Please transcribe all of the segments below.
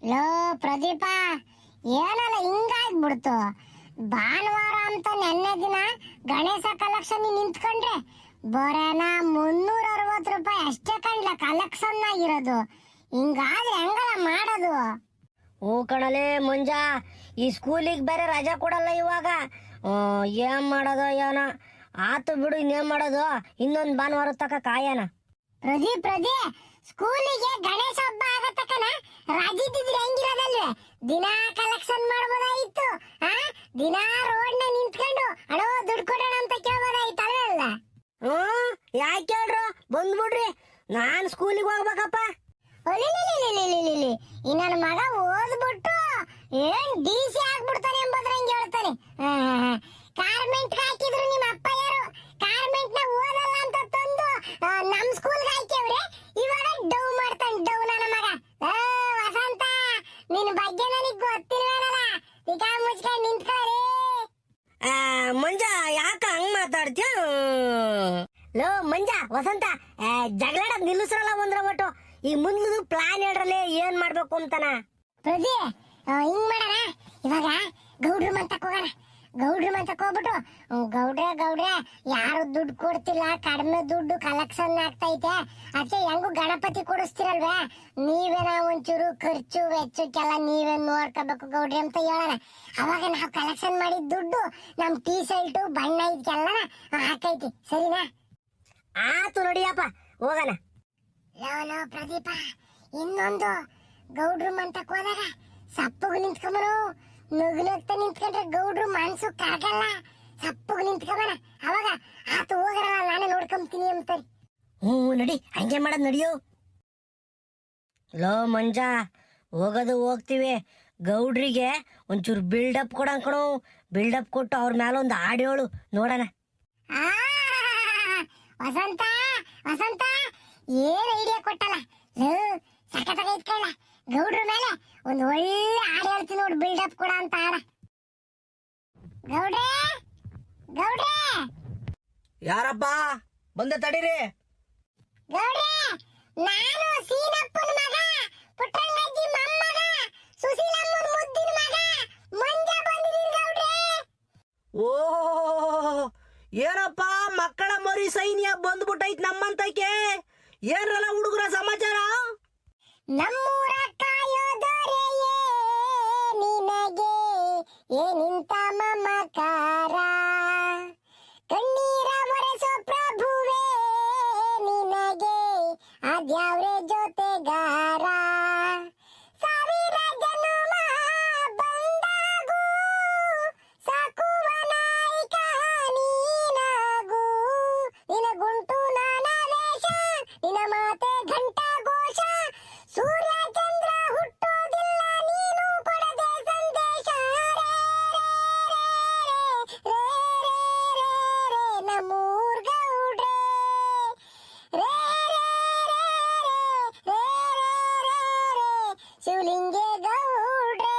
Low Pradeep, ಏನಲ್ಲ ಹಿಂಗಾಗ್ಬಿಡ್ತು. ಭಾನುವಾರ ಅಂತ ನೆನ್ನೆ ದಿನ ಗಣೇಶ ಕಲೆಕ್ಷನ್ ನಿಂತ್ಕೊಂಡ್ರೆ ಬರೋಣ 360 ರೂಪಾಯಿ ಅಷ್ಟೇ ಕಂಡ್ಲ ಕಲೆಕ್ಷನ್ ಆಗಿರೋದು. ಹಿಂಗಾದ್ರೆ ಹೆಂಗಲ್ಲ ಮಾಡೋದು? ಹೂ ಕಣಲೆ ಮುಂಜ, ಈ ಸ್ಕೂಲಿಗೆ ಬೇರೆ ರಜಾ ಕೊಡಲ್ಲ ಇವಾಗ. ಏನ್ ಮಾಡೋದು ಏನೋ, ಆತು ಬಿಡು, ಇನ್ನೇನ್ ಮಾಡೋದು, ಇನ್ನೊಂದು ಭಾನುವಾರ ತಕ ಕಾಯನ. ಪ್ರದೀಪ್ ಸ್ಕೂಲಿಗೆ ಗಣೇಶ ಹಬ್ಬ ಆಗತ್ತಕನ ರಾಜಿದ್ದಿದ್ರೆ ಹೆಂಗಿರೋದಲ್ವೇ? ದಿನಾ ಕಲೆಕ್ಷನ್ ಮಾಡ್ಬೋದಾಗಿತ್ತು. ದಿನಾ ರೋಡ್ ನ ನಿಂತ್ಕೊಂಡು ಅಳೋ ದುಡ್ಡು ಕೊಡೋಣ ಅಂತ ಕೇಳ್ಬೋದಾಗಿತ್ತಲ್ಲ ಅಲ್ಲ? ಯಾಕೆ ಹೇಳ್ರು, ಬಂದ್ಬಿಡ್ರಿ, ನಾನ್ ಸ್ಕೂಲಿಗೆ ಹೋಗ್ಬೇಕಪ್ಪ. ಈ ನನ್ನ ಮಗ ಓದ್ಬಿಟ್ಟು ಏನ್ DC ಆಗ್ಬಿಡ್ತಾನೆ ಎಂಬುದ್ರಂಗೆ ಹೇಳ್ತಾನೆ. ಕಾರ್ಮೆಂಟ್ ಹಾಕಿದ್ರು ನಿಮ್ಮ ಅಪ್ಪ ಯಾರು ಕಾರ್ಮೆಂಟ್ ನ ಓದಲ್ಲ ಅಂತ ತಂದು ನಮ್ ಸ್ಕೂಲ್ ಹಾಕ್ಯವ್ರೆ. ಇವಾಗ ಡವ್ ಮಾಡ್ತಾನೆ, ಡವ್ ನನ್ನ ಮಗ. ವಸಂತ, ನಿನ್ ಬಗ್ಗೆ ನನಗ್ ಗೊತ್ತಿಲ್ವೇನಲ್ಲ, ಈಗ ಮುಚ್ಕೊಂಡು ನಿಂತ್ಕೊಳ್ಳಿ. ಮಂಜ, ಯಾಕ ಹಂಗ್ ಮಾತಾಡ್ತೀಯ? ಲೋ ಮಂಜ, ವಸಂತ, ಜಗಳಾಡ ನಿಲ್ಲಿಸ್ರಲ್ಲ ಒಂದ್ರ ಒಟ್ಟು. ಈ ಮುಂದದು ಪ್ಲಾನ್ ಹೇಳ್ರಲ್ಲೇ, ಏನ್ ಮಾಡ್ಬೇಕು ಅಂತಾನ. ಪ್ರದಿ, ಹಿಂಗ್ ಮಾಡೋಣ, ಇವಾಗ ಗೌಡ್ರ ಮಂತಕ್ ಹೋಗೋಣ. ಗೌಡ್ರ ಮಂತಕ್ ಹೋಗ್ಬಿಟ್ಟು, ಗೌಡ್ರೆ ಯಾರು ದುಡ್ಡು ಕೊಡ್ತಿಲ್ಲ, ಕಡಿಮೆ ದುಡ್ಡು ಕಲೆಕ್ಷನ್ ಆಗ್ತೈತೆ, ಅದಕ್ಕೆ ಹೆಂಗು ಗಣಪತಿ ಕೊಡಿಸ್ತಿರಲ್ವಾ, ನೀವೇನ ಒಂಚೂರು ಖರ್ಚು ವೆಚ್ಚಕ್ಕೆಲ್ಲ ನೀವೇ ನೋಡ್ಕೋಬೇಕು ಗೌಡ್ರಿ ಅಂತ ಹೇಳೋಣ. ಅವಾಗ ನಾವು ಕಲೆಕ್ಷನ್ ಮಾಡಿದ ದುಡ್ಡು ನಮ್ ಟೀ ಶರ್ಟು ಬಣ್ಣ ಇದಕ್ಕೆಲ್ಲ ಹಾಕೈತಿ, ಸರಿನಾ? ಆತು ನಡಿಯಪ್ಪ, ಹೋಗೋಣ. ಲೋ ಪ್ರದೀಪ, ಇನ್ನೊಂದು ಗೌಡ್ರು ಮಂತಕ್ ಹೋದಾಗ ಸಪ್ಪಗೆ ನಿಂತ್ಕೊಂಬನು. ನಗ್ನಗ್ತಾ ನಿಂತ್ಕೊಂಡ್ರೆ ಗೌಡ್ರು ಮನ್ಸು ಕರಗಲ್ಲ. ಸಪ್ಪಗೆ ನಿಂತ್ಕೊಂಬನ, ಅವಾಗ ಆತು ಹೋಗರಲ್ಲ, ನಾನೇ ನೋಡ್ಕೊಂತೀನಿ ಅಂತಾರೆ. ನಡಿ, ಹಂಗೆ ಮಾಡೋದ್ ನಡಿಯೋ. ಲೋ ಮಂಜ, ಹೋಗೋದು ಹೋಗ್ತೀವಿ, ಗೌಡ್ರಿಗೆ ಒಂಚೂರು ಬಿಲ್ಡಪ್ ಕೊಡಂಕಣು. ಬಿಲ್ಡಪ್ ಕೊಟ್ಟು ಅವ್ರ ಮೇಲೆ ಒಂದು ಹಾಡೇಳು ನೋಡೋಣ. ವಸಂತ ಏನ್ ಐಡಿಯಾ ಕೊಟ್ಟಲ್ಲ, ಸಖತ್ತಾಗ ಇಟ್ಕೊಳ್ಳ. ಗೌಡ್ರ ಮೇಲೆ ಒಂದು ಒಳ್ಳೆ ಹಾಡು ಹೇಳ್ತೀನಿ ನೋಡು, ಬಿಲ್ಡಪ್ ಕೊಡ ಅಂತ ಹಾಡ. ಗೌಡ್ರೆ, ಯಾರಪ್ಪ ಬಂದೆ, ತಡೀರಿ. ಗೌಡ್ರೆ, ನಾನು ಸೀನಪ್ಪನ ಮಗ, ಪುಟ್ಟಂಗಜ್ಜಿ ಮೊಮ್ಮಗ, ಸುಶೀಲಮ್ಮನ ಮುದ್ದಿನ ಮಗ ಮಂಜ ಬಂದಿದ್ದೀನಿ ಗೌಡ್ರೆ. ಓ, ಏನಪ್ಪ ಮಕ್ಕಳ ಮರಿ ಸೈನ್ಯ ಬಂದ್ಬಿಟ್ಟೈತ್ ನಮ್ಮಂತಕ್ಕೆ. ಏನ್ರಲ್ಲ ಹುಡುಗರ ಸಮಾಚಾರ? ನಮ್ಮೂರ ಕಾಯೋದೊರೆಯೇ ನಿನಗೆ ಏನಿಂತ ಮಮಕಾರ, ಕಣ್ಣೀರ ಒರೆಸೋ ಪ್ರಭುವೇ ನಿನಗೆ ಅದ್ಯಾವ್ರೆ ಜೊತೆಗಾರ. ಸಾವಿರ ಜನುಮ ಬಂದಾಗೂ ಸಾಕುವ ನಾಯಕ ನೀನಾಗೂ, ನಿನ ಗುಂಟು ನಾನ ವೇಷ, ನಿನ ಮಾತೆ ಘಂಟ ಘೋಷ, ಸೂರ್ಯ ಚಂದ್ರ ಹುಟ್ಟೋದಿಲ್ಲ ನೀನು ಕೊಡದೆ ಸಂದೇಶ. ನಮ್ಮೂರ್ ಗೌಡ್ರೆ, ಶಿವಲಿಂಗೆ ಗೌಡ್ರೆ,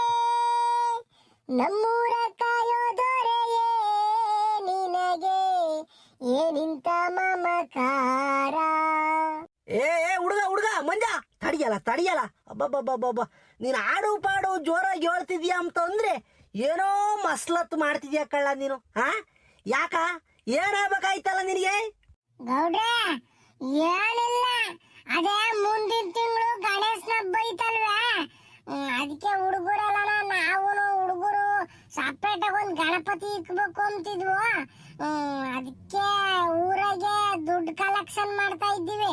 ನಮ್ಮೂರ ಕಾಯೋದೊರೆಯೇ ನಿನಗೆ ಏನಿಂತ ಮಮಕಾರ. ಏ ಹುಡುಗ ಮಂಜ, ತಡಿಯಲ್ಲ. ಅಬ್ಬಬ್ಬಬ್ಬಬ್ಬ, ನೀನ್ ಆಡು ಪಾಡು ಜೋರಾಗಿ ಹೇಳ್ತಿದ್ಯಾ ಅಂತಂದ್ರೆ ಏನೋ ಮಸ್ಲತ್ ಮಾಡ್ತಿದ್ಯಾ ಕಳ್ಳ ನೀನು. ಯಾಕ, ಏನಾಗ್ಬೇಕಾಯ್ತಲ್ಲ ನಿನಗೆ? ಗೌಡ್ರೆ, ಏನಿಲ್ಲ, ಅದೇ ಮುಂದಿನ ತಿಂಗಳು ಗಣೇಶನ ಹಬ್ಬ ಐತಲ್ವೇ, ಅದಕ್ಕೆ ಹುಡುಗರೆಲ್ಲ ನಾವು ಹುಡುಗರು ಸಪ್ರೇಟ್ ಆಗಿ ಒಂದು ಗಣಪತಿ ಇಕ್ಬೇಕು ಅಂತಿದ್ವು. ಅದಕ್ಕೆ ಊರಾಗೆ ದುಡ್ಡು ಕಲೆಕ್ಷನ್ ಮಾಡ್ತಾ ಇದ್ದೀವಿ.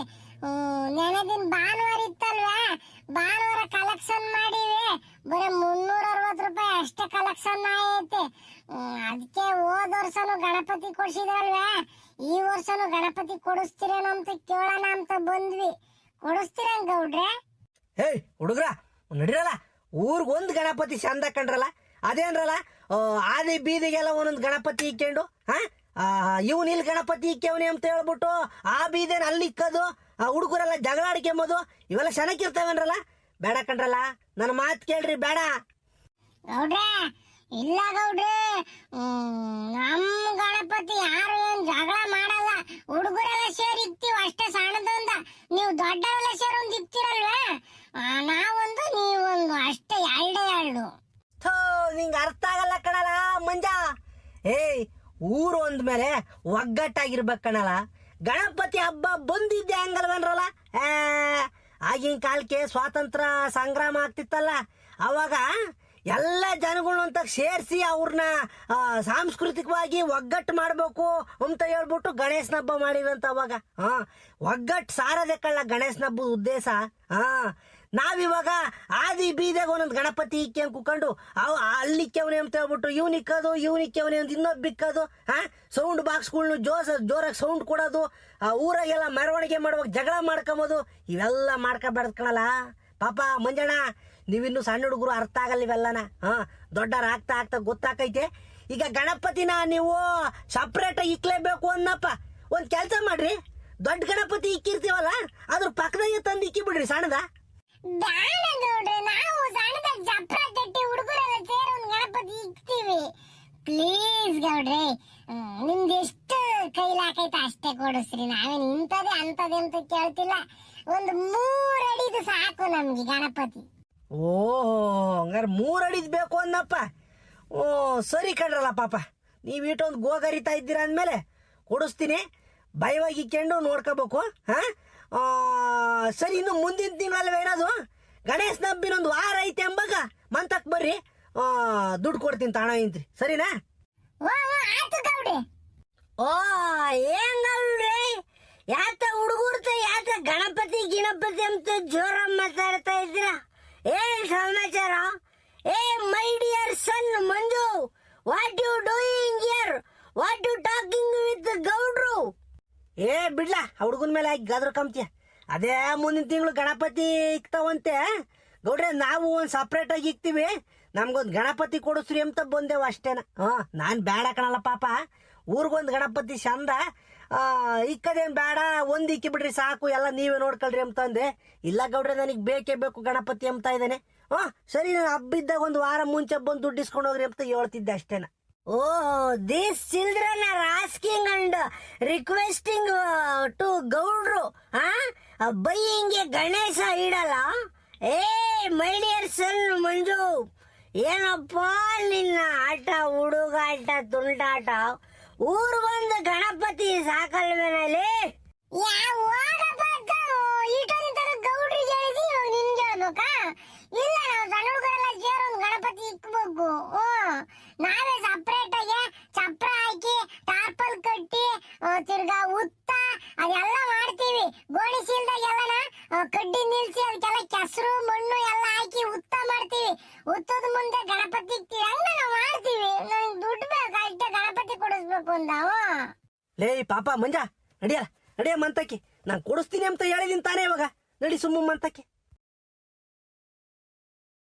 ನೆನೆ ದಿನ ಭಾನುವಾರ ಇತ್ತಲ್ವೇ, ಭಾನುವಾರ ಕಲೆಕ್ಷನ್ ಮಾಡಿವಿ. ಬರೀ 360 ರೂಪಾಯಿ ಅಷ್ಟೇ ಕಲೆಕ್ಷನ್ ಐತೆ. ಅದಕ್ಕೆ ಹೋದ ವರ್ಷನು ಗಣಪತಿ ಕೊಡ್ಸಿದ್ರಲ್ವೇ, ಈ ವರ್ಷನು ಗಣಪತಿ ಕೊಡಿಸ್ತೀರೇನೋ ಅಂತ ಕೇಳೋಣ ಅಂತ ಬಂದ್ವಿ. ಕೊಡಿಸ್ತೀರ ಗೌಡ್ರೆ? ಹೇ ಹುಡುಗ್ರ, ನಡಿರಲ್ಲ, ಊರ್ಗೊಂದು ಗಣಪತಿ ಚಂದ ಕಂಡ್ರಲ್ಲ, ಅದೇನ್ರಲ್ಲ ಆದಿ ಬೀದಿಗೆಲ್ಲ ಒಂದೊಂದು ಗಣಪತಿ ಇಕ್ಕೊಂಡು ಇವನ್ ಇಲ್ಲಿ ಗಣಪತಿ ಇಕ್ಕವನಿ ಅಂತ ಹೇಳ್ಬಿಟ್ಟು ಆ ಬೀದೇನ ಅಲ್ಲಿ ಇಕ್ಕದು, ಹುಡುಗರೆಲ್ಲ ಜಗಳ ಆಡ್ಕೊಂಬೋದು, ಇವೆಲ್ಲ ಚೆನ್ನಾಗಿರ್ತಾವೇನ್ರಲ್ಲ. ಬೇಡ ಕಣ್ರಲ್ಲ, ನನ್ನ ಮಾತು ಕೇಳ್ರಿ, ಬೇಡ. ಗೌಡ್ರೆ, ಇಲ್ಲ ಗೌಡ್ರೆ, ನಮ್ ಗಣಪತಿ ಯಾರು ಏನ್ ಜಗಳ ಮಾಡಲ್ಲ, ಹುಡುಗರೆಲ್ಲ ಸೇರಿ ಇಕ್ತಿವಿ ಅಷ್ಟೇ ಸಣ್ಣದೊಂದ. ನೀವು ದೊಡ್ಡರೆಲ್ಲ ಸೇರಿ ಒಂದು ಇಕ್ತಿರಲ್ವೇ, ನಾವೊಂದು ನೀವೊಂದು ಅಷ್ಟೇ. ನೋಡು. ಥೋ ನಿಂಗೆ ಅರ್ಥ ಆಗಲ್ಲ ಕಣಲ್ಲ ಮಂಜ. ಏಯ್ ಊರು ಅಂದ್ಮೇಲೆ ಒಗ್ಗಟ್ಟಾಗಿರ್ಬೇಕು ಕಣಲ್ಲ. ಗಣಪತಿ ಹಬ್ಬ ಬಂದಿದ್ದೆ ಹಂಗಲ್ವನ್ರಲ್ಲ. ಆಗಿನ ಕಾಲಕ್ಕೆ ಸ್ವಾತಂತ್ರ್ಯ ಸಂಗ್ರಾಮ ಆಗ್ತಿತ್ತಲ್ಲ, ಅವಾಗ ಎಲ್ಲ ಜನಗಳನ್ನ ಅಂತ ಸೇರಿಸಿ ಅವ್ರನ್ನ ಸಾಂಸ್ಕೃತಿಕವಾಗಿ ಒಗ್ಗಟ್ಟು ಮಾಡಬೇಕು ಅಂತ ಹೇಳ್ಬಿಟ್ಟು ಗಣೇಶನ ಹಬ್ಬ ಮಾಡಿದಂತ ಅವಾಗ. ಒಗ್ಗಟ್ಟು ಸಾರದೆ ಕಳ್ಳ ಗಣೇಶನ ಹಬ್ಬದ ಉದ್ದೇಶ. ನಾವಿವಾಗ ಆದಿ ಬೀದಿಯಾಗ ಒಂದೊಂದು ಗಣಪತಿ ಇಕ್ಕಿ ಅಂತ ಕುಕೊಂಡು ಅಲ್ಲಿಕ್ಕವನೇ ಅಂತ ಹೇಳ್ಬಿಟ್ಟು ಇವ್ನಿಕ್ಕದು ಇವ್ನಿಕ್ಕವನೇ ಅಂತ ಇನ್ನೊಬ್ಬಿಕ್ಕದು. ಸೌಂಡ್ ಬಾಕ್ಸ್ಗಳ್ನು ಜೋರಾಗಿ ಸೌಂಡ್ ಕೊಡೋದು, ಊರಾಗೆಲ್ಲ ಮೆರವಣಿಗೆ ಮಾಡುವಾಗ ಜಗಳ ಮಾಡ್ಕೊಂಬೋದು. ಇವೆಲ್ಲ ಮಾಡ್ಕೊಬಾರ್ದು ಕಣಲ್ಲ ಪಾಪ ಮಂಜಣ್ಣ. ನೀವಿನ್ನು ಸಣ್ಣ ಹುಡುಗರು, ಅರ್ಥ ಆಗಲ್ಲ ಇವೆಲ್ಲನ. ದೊಡ್ಡರ ಆಗ್ತಾ ಆಗ್ತಾ ಗೊತ್ತಾಕೈತೆ. ಈಗ ಗಣಪತಿನ ನೀವು ಸಪ್ರೇಟ್ ಆಗಿ ಇಕ್ಲೇಬೇಕು ಅನ್ನಪ್ಪ. ಒಂದ್ ಕೆಲಸ ಮಾಡ್ರಿ, ದೊಡ್ಡ ಗಣಪತಿ ಇಕ್ಕಿರ್ತೀವಲ್ಲ ಅದ್ರ ಪಕ್ಕದಾಗೆ ತಂದು ಇಕ್ಕಿ ಬಿಡ್ರಿ ಸಣ್ಣದ. ಬ್ಯಾಡ ಗೌಡ್ರೆ, ನಾವು ಸಣ್ಣದಾಗ ಜಪ್ರ ತಟ್ಟಿ ಹುಡುಗರೆಲ್ಲ ಸೇರಿ ಒಂದು ಗಣಪತಿ ಇಕ್ತೀವಿ. ಪ್ಲೀಸ್ ಗೌಡ್ರೆ, ನಿಮ್ದು ಎಷ್ಟು ಕೈಲಾಕೈತೆ ಅಷ್ಟೇ ಕೊಡಿಸ್ರಿ. ನಾವೇನು ಇಂಥದೇ ಅಂತದೇ ಅಂತ ಕೇಳ್ತಿಲ್ಲ. ಒಂದು 3 ಅಡಿದು ಸಾಕು ನಮ್ಗೆ ಗಣಪತಿ. ಓಹೋ, ಹಂಗಾರೆ 3 ಅಡಿದ್ ಬೇಕು ಅನ್ನಪ್ಪ. ಓ ಸರಿ ಕಣ್ರಲ್ಲ ಪಾಪ, ನೀವು ಇಟ್ಟೊಂದು ಗೋಗರಿತಾ ಇದ್ದೀರ ಅಂದಮೇಲೆ ಕೊಡಿಸ್ತೀನಿ. ಭಯವಾಗಿ ಇಕ್ಕೊಂಡು ನೋಡ್ಕೋಬೇಕು. ಸರಿ, ಇನ್ನು ಮುಂದಿನ ತಿಂಗಳಲ್ವ ಏನದು ಗಣೇಶನ ಹಬ್ಬಿನೊಂದು ವಾರ ಐತೆ ಎಂಬಾಗ ಮಂತಕ್ ಬರ್ರಿ, ದುಡ್ಡು ಕೊಡ್ತೀನಿ ತಾಣ ಇಂತ್ರಿ. ಸರಿನಾ? ಆಯ್ತು ಗೌಡ್ರೆ. ಓ ಏನ್ರಿ ಯಾತ ಹುಡುಗರ್ತ ಯಾತ ಗಣಪತಿ ಗಿಣಪತಿ ಅಂತ ಜೋರ ಮಾತಾಡ್ತಾ ಇದ್ದೀರಾ? ಏನ್ ಸಮಾಚಾರ? ಏ my dear son Manju, what you doing here? What you talking with ಗೌಡ್ರು? ಏ ಬಿಡ್ಲಾ, ಹುಡುಗನ ಮೇಲೆ ಹಾಕಿ ಗದ್ರ ಕಂಪ್ತಿಯ. ಅದೇ ಮುಂದಿನ ತಿಂಗಳು ಗಣಪತಿ ಇಕ್ತಾವಂತೆ ಗೌಡ್ರೆ. ನಾವು ಒಂದು ಸಪ್ರೇಟ್ ಆಗಿ ಇಕ್ತೀವಿ. ನಮ್ಗೊಂದು ಗಣಪತಿ ಕೊಡಿಸ್ರಿ ಅಂತ ಬಂದೇವು ಅಷ್ಟೇನ. ನಾನು ಬೇಡ ಕಣಲ್ಲ ಪಾಪ, ಊರಿಗೊಂದು ಗಣಪತಿ ಚಂದ. ಇಕ್ಕದೇನು ಬೇಡ, ಒಂದು ಇಕ್ಕಿ ಬಿಡ್ರಿ ಸಾಕು, ಎಲ್ಲ ನೀವೇ ನೋಡ್ಕೊಳ್ರಿ ಅಂತಂದೆ. ಇಲ್ಲ ಗೌಡ್ರೆ, ನನಗೆ ಬೇಕೇ ಬೇಕು ಗಣಪತಿ ಅಂತ ಇದ್ದಾನೆ. ಸರಿ, ನಾನು ಹಬ್ಬಿದ್ದಾಗ ಒಂದು ವಾರ ಮುಂಚೆ ಬಂದು ದುಡ್ಡು ಇಸ್ಕೊಂಡು ಹೋಗ್ರಿ ಅಂತ ಹೇಳ್ತಿದ್ದೆ ಅಷ್ಟೇನ. Oh, these children are asking and requesting to Gaudru, buying a Ganesha idala. Hey, my dear son Manju, ಏನಪ್ಪ ನಿನ್ನ ಆಟ, ಹುಡುಗಾಟ, ತುಂಟಾಟ. ಊರು ಬಂದು ಗಣಪತಿ ಸಾಕಲ್ವೇನಲ್ಲಿ? ಗೌಡ್ರಿಗೆ ಹೇಳಿದಿ, ನಿನ್ಗೆ ಹೇಳ್ಬೇಕಾ? ಇಲ್ಲ, ನಾವು ಸಣ್ಣ ಹುಡುಗರೆಲ್ಲ ಸೇರಿ ಒಂದು ಗಣಪತಿ ಇಕ್ಬೇಕು. ನಾವೇ ಸಪ್ರೇಟ್ ಆಗಿ ಚಪ್ರ ಹಾಕಿ ಟಾರ್ಪಲ್ ಕಟ್ಟಿ ತಿರ್ಗಾ ಉತ್ತ ಅದೆಲ್ಲ ಮಾಡ್ತೀವಿ. ಗೋಣಿ ಚೀಲದಾಗೆಲ್ಲ ಕಡ್ಡಿ ನಿಲ್ಸಿ ಅದಕ್ಕೆಲ್ಲ ಕೆಸರು ಮಣ್ಣು ಎಲ್ಲ ಹಾಕಿ ಉತ್ತ ಮಾಡ್ತೀವಿ. ಉತ್ತದ ಮುಂದೆ ಗಣಪತಿ ಇಕ್ತೀವಿ. ಹಂಗ ನಾವು ಮಾಡ್ತೀವಿ. ನನ್ಗೆ ದುಡ್ಡು ಬೇಕು ಅಷ್ಟೇ, ಗಣಪತಿ ಕೊಡಿಸ್ಬೇಕು ಅಂದಾವ. ಲೇ ಪಾಪ ಮಂಜ, ನಡಿಯ ಮಂತಕ್ಕೆ. ನಾನು ಕೊಡಿಸ್ತೀನಿ ಅಂತ ಹೇಳಿದೀನಿ ತಾನೇ. ಇವಾಗ ನಡಿ ಸುಮ್ಮ ಮಂತಕ್ಕೆ.